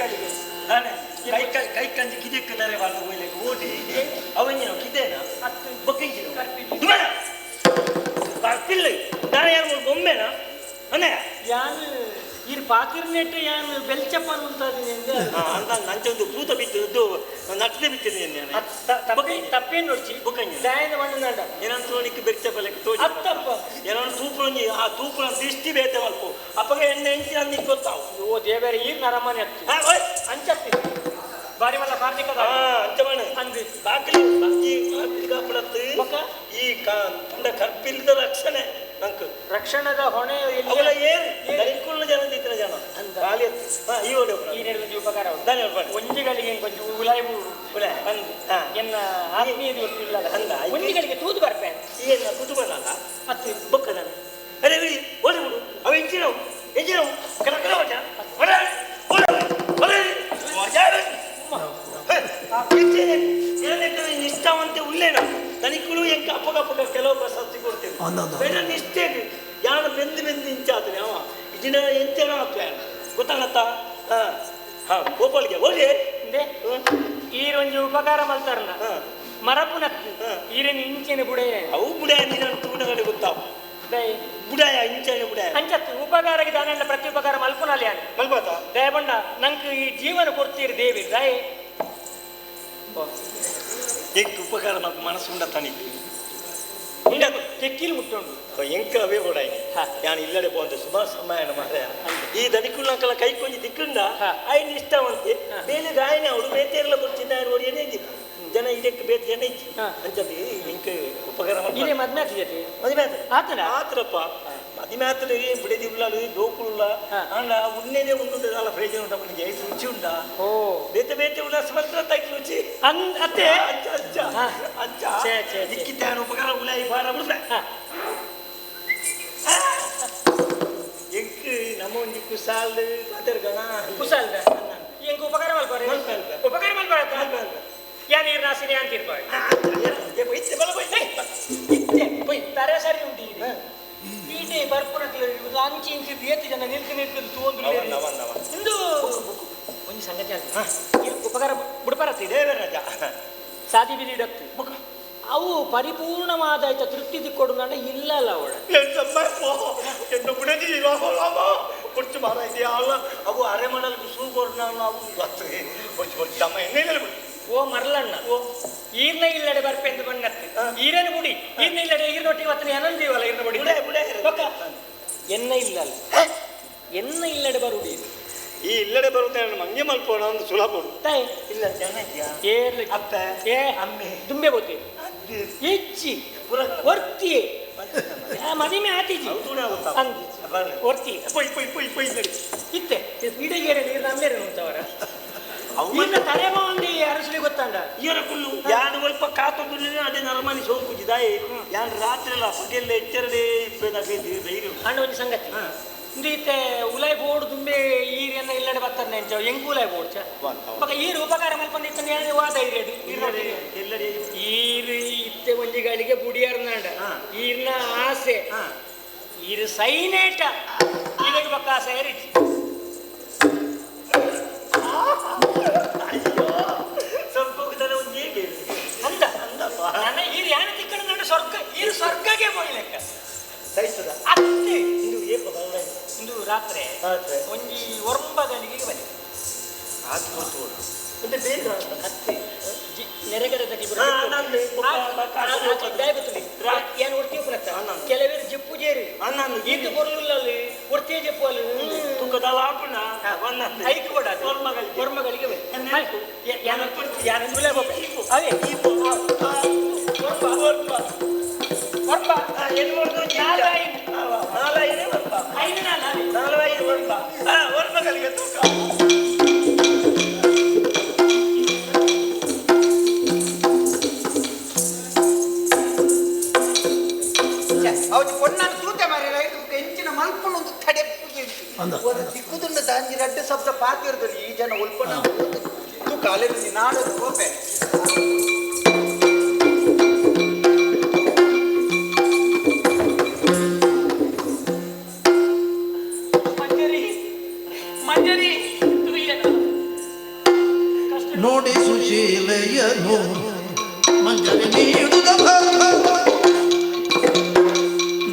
ಒಂಜಿಗಳಿಗೆ ನಾನೇ ಕೈ ಕಂಜಿ ಕಿದಕ್ಕೆ ದರೆ ಬಾರ್ದು ಹೋಗ್ಲಿಕ್ಕೆ ಓಡಿ ಅವನಿನ ಕಿದೇನ ಬೊಕ್ಕಿಂಚಿನ ಬರ್ತಿಲ್ಲ ನಾನು ಯಾರು ಬೊಮ್ಮೆನಾ ಅನೇ ಯಾನು ಈ ಪಾತಿರ್ನೆಟ್ಟು ಯಾನು ಬೆಲ್ಚಪ್ಪನ್ ಉಂಟಾದಿನಿ ಅಂತ ನಂಚೊಂದು ಭೂತ ಬಿದ್ದು ನಟ್ಟದೆ ಬಿಟ್ಟಿದ್ದೇನೆ ತಪ್ಪೇನು ನೋಡ್ಚಿ ಬೊಕ್ಕಂಜಿ ದಾಯದ ಮಣ್ಣನಾಡ ಏನಂತ ನೋಡಿಕ್ಕೆ ಬೆಚ್ಚಪ್ಪಲಕ್ಕೆ ತೋಜಿ ಅತ್ತಪ್ಪ ಏನೋ ತೂಪುಳಂಜಿ ಆ ತೂಪುಳ ದೃಷ್ಟಿ ಬೇತೆ ಮಲ್ಪು ಅಪ್ಪಗೆ ಎಣ್ಣೆ ಹೆಂಚಿ ನಾನು ನಿಂಗೆ ಗೊತ್ತಾವು ಓ ದೇವರ ಈ ನರಮನೆ ಹತ್ತಿ ಅಂಚತ್ತಿ ಬಾರಿ ಮಲ್ಲ ಕಾರ್ತಿಕ ಅಂಚಮಣ ಅಂದಿ ಬಾಕಲಿ ಬಾಕಿ ಕಾಪಡತ್ತು ಈ ತಂಡ ಕರ್ಪಿಲ್ದ ರಕ್ಷಣೆ ನಂಕು ರಕ್ಷಣದ ಹೊಣೆ ಅವೆಲ್ಲ ಏನು ದರಿಕುಳ್ಳ ಜನ ಇತರ ಜನ ಖಾಲಿ ಈ ಓಡಿ ಈ ನಡೆದ ಉಪಕಾರ ಧನ್ಯವಾದ ಒಂಜಿಗಳಿಗೆ ಕೊಂಚ ಉಲಾಯ್ಬು ಎನ್ನ ಆತ್ಮೀಯದ ಗೊತ್ತಿಲ್ಲ ಅಂದ ಒಂಜಿಗಳಿಗೆ ತೂದು ಬರ್ಪೆ ಏನ ಕುತು ಬರಲ್ಲ ಅತ್ತೆ ಬೊಕ್ಕದ ಅರೆ ಬಿಡಿ ಓಡಿ ಬಿಡು ಅವ ಎಂಚಿನವು ಕರಕರ ವಜ ನಿಷ್ಠಾವಂತೆ ಉಳ್ಳೇನ ತನಿಖಳು ಎಂಕ ಅಪ್ಪಗಪ್ಪಗ ಕೆಲವು ಪ್ರಶಸ್ತಿ ಕೊಡ್ತೇವೆ ಬೇಡ ನಿಷ್ಠೆಗೆ ಯಾನ ಬೆಂದು ಇಂಚಾದ್ರೆ ಅವ ಇಜಿನ ಎಂತೇನೋ ಆಗ್ತವೆ ಗೊತ್ತಾಗತ್ತ ಗೋಪಾಲ್ಗೆ ಹೋಗಿ ಈರೊಂಜಿ ಉಪಕಾರ ಮಲ್ತಾರಲ್ಲ ಮರಪುನ ಈರಿನ ಇಂಚಿನ ಬುಡೆ ಅವು ಬುಡೆ ನೀನು ತೂಡಗಡೆ ಗೊತ್ತಾವ ಬುಡಾಯ ಇಂಚನೆ ಬುಡಾಯ ಅಂಚತ್ತು ಉಪಕಾರಕ್ಕೆ ದಾನೆಲ್ಲ ಪ್ರತಿ ಉಪಕಾರ ಮಲ್ಪುನಲ್ಲಿ ಯಾನು ಮಲ್ಪಾತ ದಯಬಂಡ ನಂಗೆ ಈ ಜೀವನ ಕೊಡ್ತೀರಿ ದೇವಿ ದಯ ಎಂಕ್ ಉಪಕಾರ ಮನಸ್ಸು ಉಂಡ ತನಿಖೆ ತೆಕ್ಕಿಲ್ ಮುಟ್ಟುಂಡು ಎಂಕ ಅವೇ ಓಡಾಯಿ ನಾನು ಇಲ್ಲಡೆ ಹೋದ ಸುಮಾ ಸಮಯನ ಮಾರ್ರೆ ಈ ದನಿಕುಳ್ಳಂಕಲ ಕೈ ಕೊಂಚ ದಿಕ್ಕಂಡ ಆಯ್ನ ಇಷ್ಟವಂತೆ ಬೇಲೆ ಗಾಯನ ಅವಳು ಬೇತೆಲ್ಲ ಬರ್ತಿದ್ದ ನೋಡಿ ಏನೇ ಇದ್ದಿತ್ತು ಜನ ಇದಕ್ಕೆ ಬೇರೆ ಜನ ಇಚ್ಚಿ ಅಂಚದಿ ಎಂಕ ಉಪಕಾರ ಇದೇ ಮದ್ಮೆ ಆಗ್ತಿದೆ ಮದುವೆ ಆತನ ಆತ್ರಪ್ಪ ಮದುವೆ ಆತಲೆ ಬಿಡದಿ ಉಳ್ಳಾಲು ದೋಕುಳ್ಳ ಅಂಡ ಉಣ್ಣೆನೆ ಉಂಡು ಅಲ್ಲ ಪ್ರಯೋಜನ ಉಂಟ ಅವನಿಗೆ ರುಚಿ ಉಂಟ ಓ ಬೇತೆ ಬೇತೆ ಉಳ್ಳ ಸಮರ್ಥ ತಾಕಿ ರುಚಿ ಅತ್ತೆ ಅಜ್ಜ ಅಜ್ಜ ಅಜ್ಜ ದಿಕ್ಕಿದ್ದಾನ ಉಪಕಾರ ಉಳ್ಳಾಯಿ ಬಾರ ಬಿಡ್ದ ಎಂಕ್ ನಮ್ಮ ಒಂದು ಕುಸಾಲ್ ಮಾತಾಡ್ಗಣ ಕುಸಾಲ್ ಎಂಕ ಉಪಕಾರ ಮಲ್ಪಾರೆ ಉಪಕಾರ ಮಲ್ಪಾರ ಯಾನ್ ನೀರು ನಾಸಿನಿ ಅಂತಿರ್ಬಾರ್ದು ತರ ಸರಿ ಉಂಟು ಈಟೆ ಬರ್ಪುರ ಅಂಚಿ ಇಂಚಿ ಬೇತು ಜನ ನಿಲ್ಕು ತೋಂದು ಇಂದು ಒಂದು ಸಂಗತಿ ಆಗ್ತದೆ ಉಪಕಾರ ಬಿಡ್ಬಾರತ್ತಿದೆ ರಾಜ ಸಾದಿ ಬಿದಿ ಡಕ್ತು ಅವು ಪರಿಪೂರ್ಣವಾದ ತೃಪ್ತಿ ಕೊಡು ನಂಡ ಇಲ್ಲಲ್ಲ ಅವಳ ಕುರ್ಚು ಮಾರ ಇದೆಯಾ ಅವು ಅರೆ ಮಾಡಲು ಸೂಗೋರ್ ನಾವು ಎಣ್ಣೆ ಓ ಮರಳಣ್ಣ ಈರ್ನ ಇಲ್ಲಡೆ ಬರ್ಪೆ ಎಂದು ಬಂದತ್ತೆ ಈರೇನು ಬುಡಿ ಈರ್ನ ಇಲ್ಲಡೆ ಈರ್ನೊಟ್ಟಿಗೆ ಮತ್ತೆ ಏನಂದೀವಲ್ಲ ಈರ್ನ ಬುಡಿ ಎನ್ನ ಇಲ್ಲಲ್ಲ ಎನ್ನ ಇಲ್ಲಡೆ ಬರುಡಿ ಈ ಇಲ್ಲಡೆ ಬರುತ್ತೆ ಮಂಗೆ ಮಲ್ಪೋಣ ಒಂದು ಸುಲಭ ಇಲ್ಲ ಏರ್ಲಿ ಅಪ್ಪ ಏ ಅಮ್ಮೆ ತುಂಬೆ ಬೋತಿ ಹೆಚ್ಚಿ ವರ್ತಿ ಮದಿಮೆ ಆತಿಜಿ ವರ್ತಿ ಇತ್ತೆ ಇಡಗೇರೆ ನೀರು ನಮ್ಮೇರೆ ಉಂಟವರ ಅವನ್ನ ತಲೆಮ ಒಂದು ಅರಸಲಿ ಗೊತ್ತಂಡ ಇವರ ಕುಲ್ಲು ಯಾನು ಸ್ವಲ್ಪ ಕಾತುದಿಲ್ಲ ಅದೇ ನರಮನಿ ಸೋಂಕುಜಿದಾಯಿ ಯಾನು ರಾತ್ರಿ ಎಲ್ಲ ಪಗೆಲ್ಲ ಎಚ್ಚರಡೆ ಧೈರ್ಯ ಅಂಡ ಒಂದು ಸಂಗತಿ ಇಂದೀತೆ ಉಲಾಯ್ ಬೋರ್ಡ್ ತುಂಬೆ ಈರಿಯನ್ನ ಇಲ್ಲಡೆ ಬರ್ತಾರೆ ಅಂಚ ಎಂಕು ಉಲಾಯ್ ಬೋರ್ಡ್ ಮಗ ಈರು ಉಪಕಾರ ಮಲ್ಪಂದಿತ್ತ ಹೇಳಿ ವಾ ಧೈರ್ಯ ಈರು ಇತ್ತೆ ಒಂಜಿಗಳಿಗೆ ಬುಡಿಯಾರ್ನಾಂಡ ಈರ್ನ ಆಸೆ ಈರು ಸೈನೇಟ ಇದಕ್ಕೆ ಪಕ್ಕ ಆಸೆ ಏರಿಸಿ ಅಂತ ನನ್ನ ಈ ಯಾನ ತಿಕ್ಕಣ ನನ್ನ ಸ್ವರ್ಗ ಈ ಸ್ವರ್ಗಕ್ಕೆ ಹೋಗ್ಲೆಕ್ಕ ಸಹಿಸದ ಅತ್ತೆ ಇಂದು ರಾತ್ರಿ ಒಂಜಿ 9 ಗಂಟೆಗೆ ಬನ್ನಿ ಅತ್ತೆ ನೆರೆಗಡದಲ್ಲಿ ಏನು ಒಡ್ತೀವಿ ಪುನಃ ಕೆಲವರು ಜಿಪ್ಪು ಜೇರಿ ಈತ ಬರಲಿಲ್ಲ ಒಡ್ತೀಯ ಜಿಪ್ಪು ಅಲ್ಲಿ ತುಕದಲ್ಲ ಹಾಕೋಣ ಐಕ್ ಕೊಡ ಹೊರ್ಮಗಳಿಗೆ ಅದೇ ಏನು ಮಾಡೋದು ಹೊರ್ಮಗಳಿಗೆ ತೂಕ ಅವತ್ತು ಪೊನ್ನಾನು ತೂತೆ ಮಾರಿರ ಹೆಂಚಿನ ಮಲ್ಪೊಂಡು ಒಂದು ತಡೆ ಒಂದು ದಿಕ್ಕುದುಂಡ ದಾಂಜಿ ರಡ್ಡು ಶಬ್ದ ಪಾತಿರ್ದಲ್ಲಿ ಈ ಜನ ಉಲ್ಪಣ ತೂಕ ಅಲೆದು ನಾಡೋದು ಕೋಪೆ ಮಂಜರಿ ಮಂಜರಿ ನೋಡಿ ಸುಶೀಲೆಯನು ಮಂಜರಿ ನೀಡುದ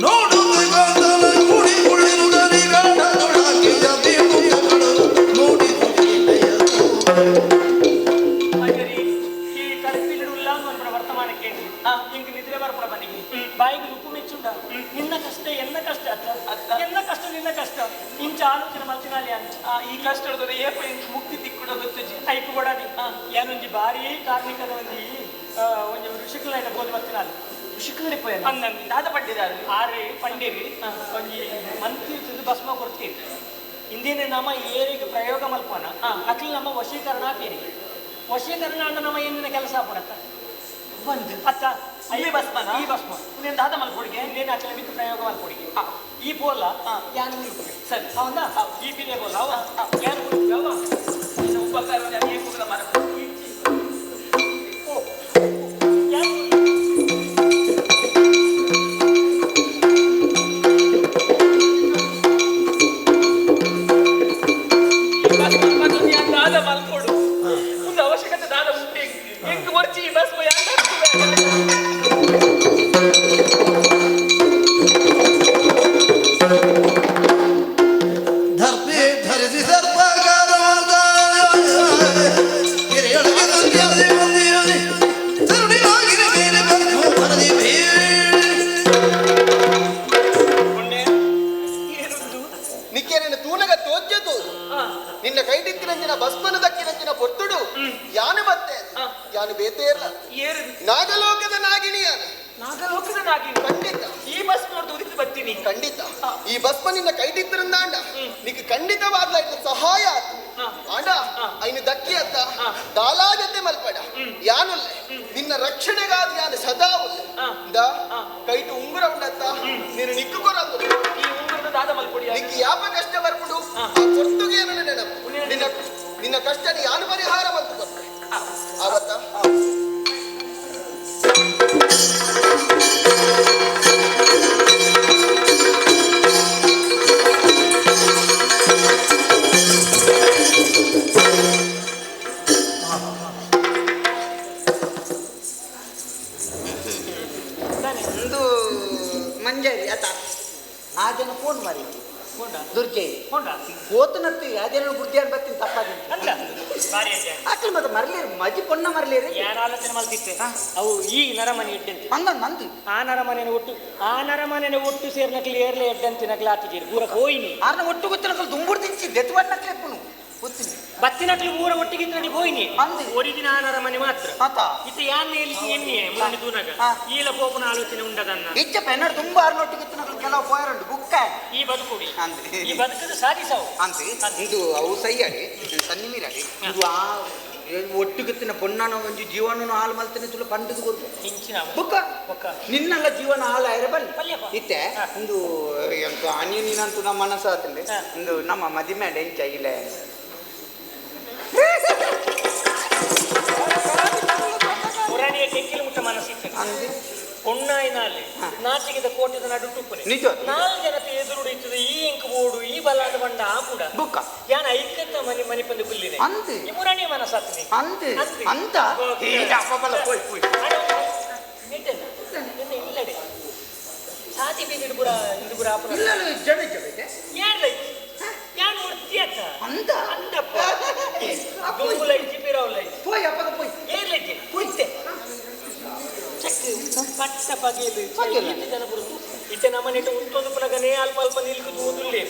ನೋಡುವ ಗುಡಿ ಉಳಿರುವುದರಿಗಾಡದೊಳಗಿದ ಬೇಡುಗಳು ನೋಡಿ ಸುಶೀಲೆಯನು ಈ ಕಡಪಿಲಿಡುಲ್ಲ ಅಂತ ವರ್ತಮಾನ ಕೇಳಿ ಇಂಕ ನಿದ್ರೆ ಬರ್ಪಡ ಬನ್ನಿಗೆ ಬಾಯಿಗೆ ಉಪ್ಪು ಮೆಚ್ಚುಂಡ ನಿನ್ನ ಕಷ್ಟ ಎನ್ನ ಕಷ್ಟ ಎನ್ನ ಕಷ್ಟ ನಿನ್ನ ಕಷ್ಟ ಇಂಚ ಆಲೋಚನೆ ಮಲ್ತಿನಾಲಿ ಈ ಕಷ್ಟ ಹಿಡಿದ್ರೆ ಏಪ ಮುಕ್ತಿ ತಿಕ್ಕುಡ ಗೊತ್ತಜ್ಜಿ ಐಕು ಕೊಡಾಡಿ ಏನೊಂಜಿ ಭಾರಿ ಕಾರ್ಮಿಕದ ಒಂಜಿ ಋಷಿಕಲೈನ ಬೋಧಿ ಬರ್ತಿನಾಲಿ ಋಷಿಕಲೇ ಪೋಯ ಅಂದಂಗೆ ದಾದ ಪಂಡಿರಾರು ಆರೆ ಪಂಡಿರಿ ಒಂಜಿ ಮಂತ್ರಿ ಭಸ್ಮ ಕೊಡ್ತೀರಿ ಇಂದಿನ ನಮ್ಮ ಏರಿಗೆ ಪ್ರಯೋಗ ಮಲ್ಪೋನ ಅಕ್ಲಿ ನಮ್ಮ ವಶೀಕರಣ ಆಪೇರಿ ವಶೀಕರಣ ಅಂಡ ನಮ್ಮ ಏನಿನ ಕೆಲಸ ಪಡತ್ತ ಒಂದು ಅತ್ತ ಈ ಭಸ್ಮನ ಈ ಭಸ್ಮ ನೀನು ದಾದ ಮಲ್ಕೊಡಿಗೆ ನೀನು ಆಚರಣೆ ಬಿತ್ತು ಪ್ರಯೋಗ ಮಲ್ಕೊಡಿಗೆ ಈ ಬೋಲ ಯಾನು ಸರಿ ಹೌದಾ ಈ ಬಿರಿಯ ಬೋಲ ಅವ ಯಾರು ಅವ ಉಪಕಾರ ಮರ ದಾದ ಮಲ್ಕೊಡು ಒಂದು ಅವಶ್ಯಕತೆ ದಾದ ಉಂಟು ಹೆಂಗ್ ವರ್ಚಿ ಈ ಭಸ್ಮ ಧರ್ಪೆ ಧರಿಸಿ ಸರ್ಪಗಾರವಾದ ಹಿರಿಯೊಳಗೆ ನುಗ್ಗಿಯದೆ ಬಂದಿಯದೆ ತರುಣಿಯಾಗಿನ ಮೇಲೆ ಬಂದು ಮನದಿ ನಿಕ್ಕೇನ ತೂನಗ ತೋಜ್ಜದು ನಿನ್ನ ಕೈಟಿತ್ತಿನಂಚಿನ ಭಸ್ಮನ ದಕ್ಕಿನಂಚಿನ ಪೊರ್ತುಡು ಯಾನು ಮತ್ತೆ ಯಾನು ಬೇತೇರ್ಲ ನಾಗಲೋಕದ ನಾಗಿಣಿಯಾನ ನಾಗಲೋಕದ ನಾಗಿಣಿ ಖಂಡಿತ ಈ ಭಸ್ಮ ನೋಡ್ದು ಉದಿತು ಬರ್ತೀನಿ ಖಂಡಿತ ಈ ಭಸ್ಮ ನಿನ್ನ ಕೈಟಿತ್ತಿರಂದ ಅಂಡ ನಿಕ್ಕೆ ಖಂಡಿತವಾದ ಸಹಾಯ ಆತು ಅಂಡ ಐನು ದಕ್ಕಿ ಅತ್ತ ದಾಲಾಗತ್ತೆ ಮಲ್ಪಡ ಯಾನುಲ್ಲೆ ನಿನ್ನ ರಕ್ಷಣೆಗಾದ ಯಾನು ಸದಾ ಉಲ್ಲೆ ಕೈಟು ಉಂಗುರ ಉಂಡತ್ತ ನೀನು ನಿಕ್ಕು ಕೊರಂದು ಈ ಉಂಗುರದ ದಾದ ಮಲ್ಕೊಡಿ ನಿಕ್ಕೆ ಯಾಪ ಕಷ್ಟ ಬರ್ಬಿಡು ಕೊರ್ತುಗೆ ನೆನಪು ನಿನ್ನ ಕಷ್ಟ ನೀ ಯಾನು ಪರಿಹಾರ ಬಂತು ಕೊಟ್ಟೆ ಆವತ್ತ ಒಂದು ಮಂಜರಿ ಆತ ಆ ಜನ ಫೋನ್ ಮಾಡಿ ದುರ್ಜೆ ಓತನತ್ತು ಯಾವ್ದೇನೋ ಬುದ್ಧಿಯನ್ನು ಬರ್ತೀನಿ ತಪ್ಪಾಗಿ ಆಕಲ್ ಮತ್ತೆ ಮರಲೇರಿ ಮಜಿ ಪೊನ್ನ ಮರಲೇರಿ ಯಾರು ಆಲೋಚನೆ ಮಾಡ್ತಿತ್ತೆ ಅವು ಈ ನರಮನೆ ಎಡ್ಡಂತೆ ಹಂಗ ನಂದು ಆ ನರಮನೆ ಒಟ್ಟು ಸೇರ್ನಕ್ಲಿ ಏರ್ಲೆ ಎಡ್ಡಂತೆ ನಕ್ಲಿ ಆತಿದ್ದೀರಿ ಪೂರ ಹೋಯ್ನಿ ಆರ್ನ ಒಟ್ಟು ಗೊತ್ತಿನಕಲ್ ದುಂಬುಡ್ ತಿಂಚಿ ದೆತ್ವಣ್ಣಕ್ಲೆ ಪುನು ಗೊತ್ತಿನಿ ಬತ್ತಿನಕ್ಲಿ ಊರ ಒಟ್ಟಿಗೆ ನಡಿ ಹೋಯ್ನಿ ಅಂದು ಒರಿಜಿನ ಆ ನರಮನೆ ಮಾತ್ರ ಆತ ಇತ್ತು ಯಾನ್ ಎನ್ನಿಯೇ ಮುನ್ನ ದೂನಗ ಈಲ ಪೋಪನ ಆಲೋಚನೆ ಉಂಡದನ್ನ ಇಚ್ಚ ಪೆನ್ನಡ್ ತುಂಬಾ ಆರ್ನೊಟ್ಟಿಗೆ ಗೊತ್ತಿನಕಲ್ ಕೆಲವು ಪೋಯರಂಡು ಬುಕ್ಕ ಈ ಬದುಕುಡಿ ಅಂದ್ರೆ ಈ ಬದುಕದ ಸಾಧಿಸವು ಅಂದ್ರೆ ಇದು ಅವು ಸೈಯಾಡಿ ಸನ್ನಿಮೀರಾಡಿ ಇದು ಆ ಒಟ್ಟು ಗೊತ್ತಿನ ಪೊಣ್ಣನ ಒಂಜಿ ಜೀವನನು ಹಾಳು ಮಲ್ತನೆ ತುಳು ಪಂಡದು ಗೊತ್ತು ಹಿಂಚಿನ ಬುಕ್ಕ ನಿನ್ನಲ್ಲ ಜೀವನ ಹಾಳಾಯಿರ ಬನ್ನಿ ಇತ್ತೆ ಒಂದು ಎಂತ ಅನಿ ನೀನಂತೂ ನಮ್ಮ ಮನಸ್ಸು ಆತಂಡೆ ಒಂದು ನಮ್ಮ ಮದಿಮೆ ಎಂಚ ಇಲ್ಲ ಪುರಾಣಿಯ ಟೆಕ್ಕಿಲು ಮುಟ್ಟ ಮನಸ್ಸಿತ್ತು ಅಂದು ಕೊಣ್ಣಾಯಿನಲ್ಲಿ ನಾಚಿಗಿದ ಕೋಟೆದ ನಡು ಟುಪ್ಪನೆ ನಿಜ 4 ಜನತೆ ಎದುರುಡಿತದೆ ಈ ಇಂಕ ಬೋಡು ಈ ಬಲಾಂಡ ಬಂಡ ಆ ಕೂಡ ಬುಕ್ಕ ಯಾನ ಐಕತ್ತ ಮನಿ ಪಂದು ಬಿಲ್ಲಿನೆ ಅಂದು ಈ ಪುರಾಣಿಯ ಮನಸ್ಸಾತ್ನಿ ಅಂದು ಅಂತ ಅಪ್ಪಲ್ಲ ಪೋಯ್ ಪೋಯ್ ಇಲ್ಲಡೆ ಸಾತಿ ಬೀದಿಡು ಬುಡ ಇದು ಬುಡ ಆಪನ ಇಲ್ಲ ಜಡ ಜಡ ಏನ್ಲೈ ಯಾನ್ ಮೂರ್ತಿಯತ್ತ ಅಂತ ಅಂದಪ್ಪ ದುಂಬುಲೈ ಜಿಪಿರವಲೈ ಪೋಯ್ ಅಪ್ಪದ ಪೋಯ್ ಏನ್ಲೈ ಪೋಯ್ತೆ ಪಟ್ಟ ಪಗೆಲು ಜನ ಬರು ಇತ್ತೆ ನಮ್ಮನೆ ಉಂಟೊಂದು ಪುನಗನೇ ಅಲ್ಪ ಅಲ್ಪ ನಿಲ್ಕುದು ಓದುಲ್ಲೇ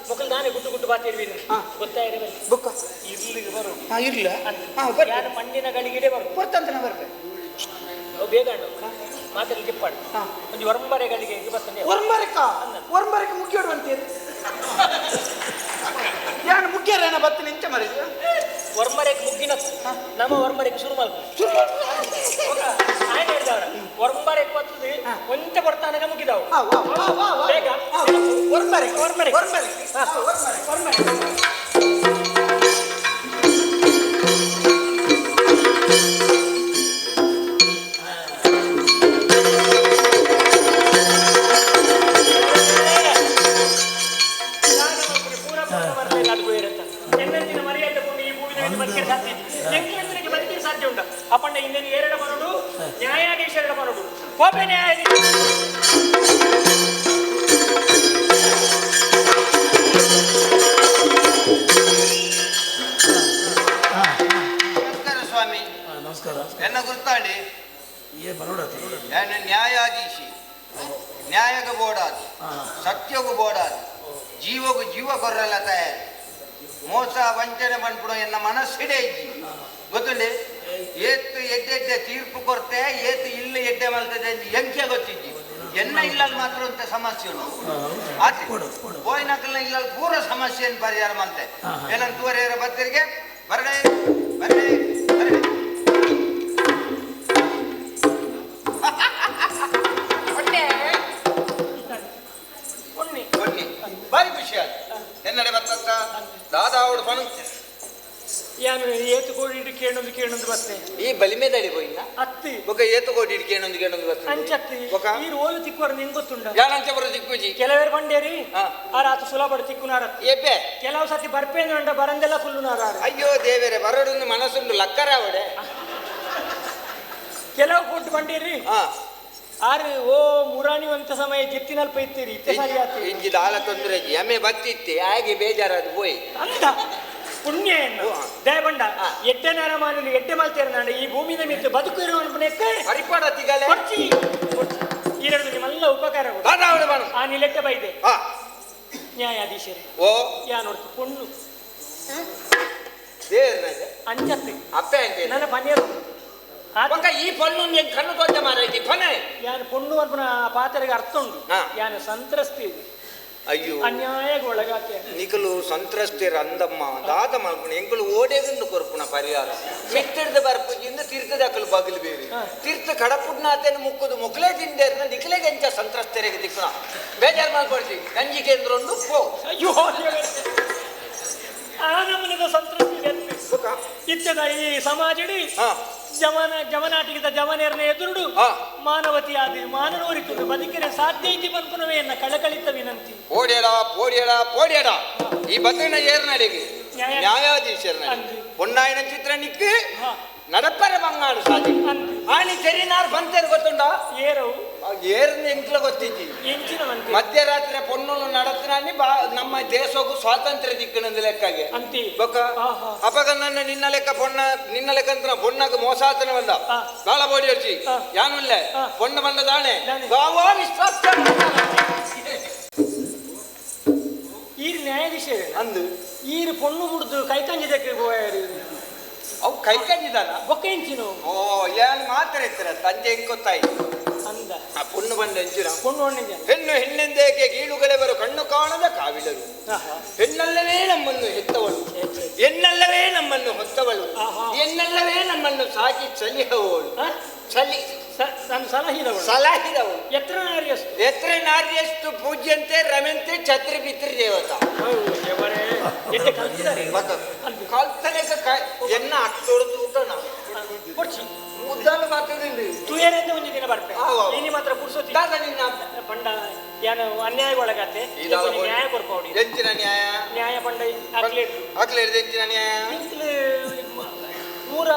ಮಕ್ಕಳು ನಾನೇ ಗುಟ್ಟು ಗುಟ್ಟು ಬಾತಿರ್ವೀರಿ ಗೊತ್ತಾಯಿರ ಬುಕ್ಕ ಇರ್ಲಿಗೆ ಬರು ಇರ್ಲ ಯಾರು ಮಣ್ಣಿನ ಗಳಿಗೆಡೆ ಬರು ಬರ್ತಂತ ಬರ್ಬೇಕು ಬೇಗ ಮಾತಲ್ಲಿ ಟಿಪ್ಪಾಡು ಒಂದು ಹೊರಂಬರೆಗಳಿಗೆ ಬರ್ತಂದೆ ಒರಂಬರಕ ಮುಗಿಯೋಡು ಅಂತೀರಿ ಯಾರು ಮುಖ್ಯರೇನ ಬರ್ತೇನೆ ಇಂಚ ಮರಿದು ಹೊರಂಬರೆಗೆ ಮುಗ್ಗಿನ ನಮ್ಮ ಹೊರಂಬರೆಗೆ ಶುರು ಮಾಡ್ಬೋದು ಆಯ್ತು ಹೇಳಿದವ್ರ ಹೊರಂಬರೆಗೆ ಬರ್ತದೆ ಒಂಚ ಬರ್ತಾನಾಗ ಮುಗಿದವು ಬೇಗ ಹೊರಂಬರೆಗೆ ಮರ್ಯಾದೆ ಈ ಭೂಮಿ ಸಾಧ್ಯ ಉಂಟ ಅಪ್ಪಂಡ ಇನ್ನೇನು ಎರಡು ಮನಡು ನ್ಯಾಯಾಧೀಶರ ಮನಡು ಕೋಪೆ ನ್ಯಾಯಾಧೀಶ ನಮಸ್ಕಾರ ಸ್ವಾಮಿ. ನಮಸ್ಕಾರ. ಎನ್ನ ಗುರ್ತಾಂಡಿ ಏ ಬರೋಡತಿ ನಾನು ನ್ಯಾಯಾಧೀಶಿ ನ್ಯಾಯಗ ಬೋಡಾದು ಸತ್ಯಗೂ ಬೋಡಾದು ಜೀವಗೂ ಜೀವ ಕೊರ್ರಲ್ಲ ತಯಾರು ಮೋಸ ವಂಚನೆ ಬಂದ್ಬಿಡು ಎನ್ನ ಮನಸ್ಸಿಡೆ ಇದ್ದಿ ಗೊತ್ತುಂಡೆ ಏತ್ತು ಎಡ್ಡೆಡ್ಡೆ ತೀರ್ಪು ಕೊರತೆ ಏತು ಇಲ್ಲ ಎಡ್ಡೆ ಮಲ್ತದೆ ಎಂಕೆ ಗೊತ್ತಿದ್ದಿ ಎನ್ನ ಇಲ್ಲಲ್ಲಿ ಮಾತ್ರ ಅಂತ ಸಮಸ್ಯೆ ಉಂಟು ಆತಿ ಹೋಯ್ನಕಲ್ನ ಇಲ್ಲಲ್ಲಿ ಪೂರ ಸಮಸ್ಯೆಯನ್ನು ಪರಿಹಾರ ಮಾಡ್ತೆ ಏನಂತ ತೂವರೆಯರ ಬತ್ತರಿಗೆ ಬರಡೆ ಬರಡೆ ಬರಡೆ ಬನ್ನಿ ಬಾರಿ ಖುಷಿ ಆಯ್ತು ಎನ್ನಡೆ ಬತ್ತ ದಾದಾ ಅವಳು ಪಣ ಯಾನು ಏತು ಕೋಡಿ ಕೇಳೊಂದು ಬತ್ತೆ ಈ ಬಲಿಮೆದಡಿ ಹೋಯ್ನ ಅತ್ತಿ ಬೊಕ ಏತು ಕೋಡಿ ಕೇಳೊಂದು ಬರ್ತದೆ ಅಂಚತ್ತಿ ಈ ರೋಲು ತಿಕ್ಕುವರು ನಿಂಗೆ ಗೊತ್ತುಂಡ ಯಾನಂಚ ಬರೋ ದಿಕ್ಕುಜಿ ಕೆಲವೇರು ಬಂಡೇರಿ ಹಾ. ಆರಾತು ಸುಲಭ ತಿಕ್ಕುನಾರತ್ತಿ ಎಬ್ಬೆ ಕೆಲವು ಸತಿ ಬರ್ಪೇನು ಅಂಡ ಬರಂದೆಲ್ಲ ಕುಲ್ಲುನಾರ ಅಯ್ಯೋ ದೇವರೇ ಬರೋಡು ಮನಸ್ಸುಂಡು ಲಕ್ಕರ ಅವಡೆ ಕೆಲವು ಕೊಟ್ಟು ಬಂಡೇರಿ ಹಾ ಆರು ಓ ಮುರಾಣಿ ಅಂತ ಸಮಯ ಜೆತ್ತಿನಲ್ಲಿ ಪೈತೀರಿ ಇತ್ತೆ ಸರಿ ಆತು ಇಂಜಿ ದಾಲ ತೊಂದರೆ ಎಮ್ಮೆ ಬತ್ತಿತ್ತೆ ಹಾಗೆ ಬೇಜಾರದು ಹೋಯ್ ಅಂತ ಪುಣ್ಯ ಏನು ದಯಬಂಡ ಎಡ್ಡೆ ನರ ಮಾಡಲಿ ಎಡ್ಡೆ ಮಲ್ತೇರ ನಾಡ ಈ ಭೂಮಿದ ಮಿತ್ತು ಬದುಕು ಇರುವಕ್ಕೆ ಪರಿಪಾಡ ತಿಗಲೆ ಕೊಡ್ಚಿ ಈರಡು ನಿಮ್ಮೆಲ್ಲ ಉಪಕಾರ ದಾದಾ ಅವಳು ಬಣ ಆ ನಿಲೆಕ್ಕ ಬೈದೆ ಹಾ ನ್ಯಾಯಾಧೀಶರೇ ಓ ಯಾ ನೋಡ್ತು ಪೊಣ್ಣು ದೇವರನಾಗ ಅಂಜತ್ತೆ ಅಪ್ಪೆ ಅಂತೆ ನನ್ನ ಪನ್ನೇರು ಬೊಕ ಈ ಪೊನ್ನು ನೀನು ಕಣ್ಣು ತೋಟ ಮಾರೈತಿ ಪನೆ ಯಾನು ಪೊಣ್ಣು ಅರ್ಪಣ ಪಾತ್ರೆಗೆ ಅರ್ಥ ಉಂಟು ಹಾ. ಯಾನು ಸಂತ್ರಸ್ತಿ ಅಯ್ಯೋ ಅನ್ಯಾಯಕ್ಕೆ ಒಳಗಾಕೆ ನಿಕಲು ಸಂತ್ರಸ್ತಿರ ಅಂದಮ್ಮ ದಾದ ಮಲ್ಪುಣ ಎಂಕಲು ಓಡೆಗಂಡು ಕೊರ್ಪುಣ ಪರಿಹಾರ ಮೆಟ್ಟಿಡ್ದ ಬರ್ಪುಜಿಂದ ತೀರ್ಥದ ಅಕಲು ಬಗಲು ಬೇರೆ ತೀರ್ಥ ಕಡಪುಡ್ನಾತೇನು ಮುಕ್ಕುದು ಮುಕ್ಲೇ ತಿಂದೇರ್ನ ನಿಖಲೆ ಗಂಜ ಸಂತ್ರಸ್ತರಿಗೆ ದಿಕ್ಕುಣ ಬೇಜಾರು ಮಾಡ್ಕೊಡ್ತಿ ಗಂಜಿ ಕೇಂದ್ರ ಒಂದು ಪೋ ಅಯ್ಯೋ ಆ ನಮ್ಮನಿದ ಸಂತ್ರಸ್ತಿ ಇತ್ತದ ಈ ಸಮಾಜಡಿ ಹಾ ಜಮನಾಟಿಗಿದ ಜಮನೇರನ ಎದುರುಡು ಹಾ. ಮಾನವತಿ ಆದಿ ಮಾನನೋರಿತು ಬದುಕಿನ ಸಾಧ್ಯ ಇದ್ದಿ ಬಂದ್ಪುನವೆಯನ್ನ ಕಳಕಳಿತ ವಿನಂತಿ ಪೋಡ್ಯಡ ಈ ಬದಲಿನ ಏರ್ನಡೆಗೆ ನ್ಯಾಯಾಧೀಶರ ಅಂದು. பொன்னாயின ಚಿತ್ರ ನಿಕ್ಕು ಹಾ. ನಡಪರ ಬಂಗಾಡು ಸಾಧಿ ಅಂದು. ಆನಿ ತೆರಿನಾರ್ ಬಂತೇರು ಗೊತ್ತುಂಡ ಏರವು ಏರ್ನ ಎಂಕ್ಲ ಗೊತ್ತಿದ್ದಿ ಎಂಚಿನ ಮಂತಿ ಮಧ್ಯರಾತ್ರಿ ಪೊಣ್ಣು ನಡತ್ರಾನಿ ನಮ್ಮ ದೇಶಕ್ಕೂ ಸ್ವಾತಂತ್ರ್ಯ ದಿಕ್ಕನಂದ ಲೆಕ್ಕಗೆ ಅಂತಿ ಬೊಕ್ಕ ಆಹಾ. ಅಪಗ ನನ್ನ ನಿನ್ನ ಲೆಕ್ಕ ಅಂತ ಪೊಣ್ಣಗ ಮೋಸಾತನ ಬಂದ ಹಾ. ಬಾಳ ಬೋಡಿ ಅರ್ಜಿ ಹಾ. ಯಾನುಲ್ಲ ಹಾ. ಪೊಣ್ಣ ಬಂದ ದಾಣೆ ದಾಣೆ. ಗಾವಾ ವಿಶ್ವಾಸ ಈರು ನ್ಯಾಯಾಧೀಶರೇ ಅಂದು ಈರು ಪೊಣ್ಣು ಮುಡ್ದು ಕೈಕಂಜಿದಕ್ಕೆ ಹೋಯಾರು ಅವು ಕೈ ಕಂಡಿದಾನ ಬೊಕ್ಕ ಎಂಚಿನು ಓ ಏನ್ ಮಾತ್ರ ಇರ್ತಾರ ತಂದೆ ಹೆಂಗ್ ಗೊತ್ತಾಯ್ತು ಅಂದ ಆ ಪುಣ್ಣು ಬಂದ ಹೆಂಚಿನ ಪೊಣ್ಣು ಹಣ್ಣಿಂದ ಹೆಣ್ಣು ಹೆಣ್ಣೆಂದೇಕೆ ಗೀಳುಗಳೆವರು ಕಣ್ಣು ಕಾಣದ ಕಾವಿಲರು ಹೆಣ್ಣಲ್ಲವೇ ನಮ್ಮನ್ನು ಹೆತ್ತವಳು ಹೆಣ್ಣಲ್ಲವೇ ನಮ್ಮನ್ನು ಹೊತ್ತವಳು ಆಹಾ. ಹೆಣ್ಣಲ್ಲವೇ ನಮ್ಮನ್ನು ಸಾಕಿ ಚಲಿಹವಳು ಚಲಿ ನಾನು ಸಲಹಿದವಳು ಸಲಹಿದವಳು ಎತ್ರ ನಾರಿಯಸ್ತು ಎತ್ರ ನಾರ್ಯಸ್ತು ಪೂಜ್ಯಂತೆ ರಮೆಂತೆ ಛತ್ರಿ ಪಿತೃ ದೇವತ ಎತ್ತೆ ಕಲ್ತಿದ್ದಾರೆ ಕಲ್ತನೆಕ ಎನ್ನ ಅಟ್ಟೊಡ್ದು ಊಟಣ ಕೊಡ್ಚಿ ಮುದ್ದಾಲು ಮಾತಾಡಿದ್ರಿ ತುಯರೆಂದು ಒಂದು ದಿನ ಬರ್ಪೆ ಹೌದು. ನೀನು ಮಾತ್ರ ಕುಡ್ಸೋತಿ ದಾದ ನಿನ್ನ ಪಂಡ ಯಾನು ಅನ್ಯಾಯ ಒಳಗಾತೆ ನ್ಯಾಯ ಕೊರ್ಪವಡಿ ಎಂಚಿನ ನ್ಯಾಯ ನ್ಯಾಯ ಪಂಡ ಅಕ್ಲೇಟ್ ಆಗ್ಲೇ ಎಂಚಿನ ನ್ಯಾಯ ಮೂರ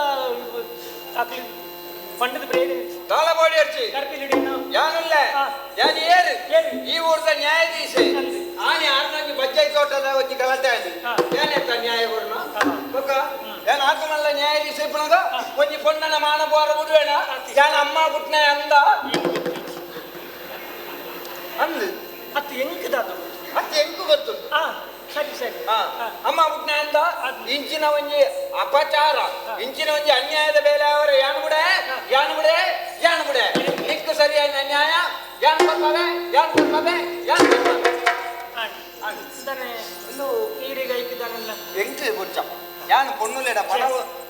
ಅಕ್ಲಿ ಪಂಡದ ಬ್ರೇನ್ ತಾಳ ಬೋಡಿ ಅರ್ಚಿ ಕರ್ಪಿಲಿಡಿ ಯಾನುಲ್ಲ ಹಾ. ಯಾನ್ ಏರು ಏರು. ಈ ಊರ್ದ ನ್ಯಾಯಾಧೀಶ ಅಂದು. ಆನೆ ಆರ್ನಾಗಿ ಬಜ್ಜೈ ತೋಟದ ಒಂಜಿ ಗಲಾಟೆ ಆಯ್ತು ಹಾ. ಏನೆತ್ತ ನ್ಯಾಯ ಕೊಡ್ನ ಹಾ. ಬೊಕ್ಕ ಯಾನ್ ಆತನಲ್ಲ ನ್ಯಾಯಾಧೀಶ ಇಪ್ಪಣಗ ಒಂಜಿ ಪೊಣ್ಣನ ಮಾನ ಬೋರ ಬಿಡುವೇನ ಯಾನ್ ಅಮ್ಮ ಬುಟ್ನ ಅಂದ ಅಂದು ಅದು ಹೆಂಗದಾದು ಮತ್ತೆ ಹೆಂಗು ಗೊತ್ತು ಹಾ ಸರಿ ಸರಿ ಹಾ. ಹಾ. ಅಮ್ಮ ಬುಟ್ನ ಅಂದ ಇಂಚಿನ ಒಂಜಿ ಅಪಚಾರ ಇಂಚಿನ ಒಂಜಿ ಅನ್ಯಾಯದ ಬೇಲೆ ಅವರ ಯಾನು ಬಿಡೆ ನಿಕ್ಕು ಸರಿಯಾದ ನ್ಯಾಯ ಯಾನ್ ಬರ್ತದೆ ಇದು ಈರಿಗೆ ಐಕಿದ್ದಾನಲ್ಲ ಎಂಟು ಬುಚ್ಚ ಯಾನು ಪೊಣ್ಣುಲೆಡ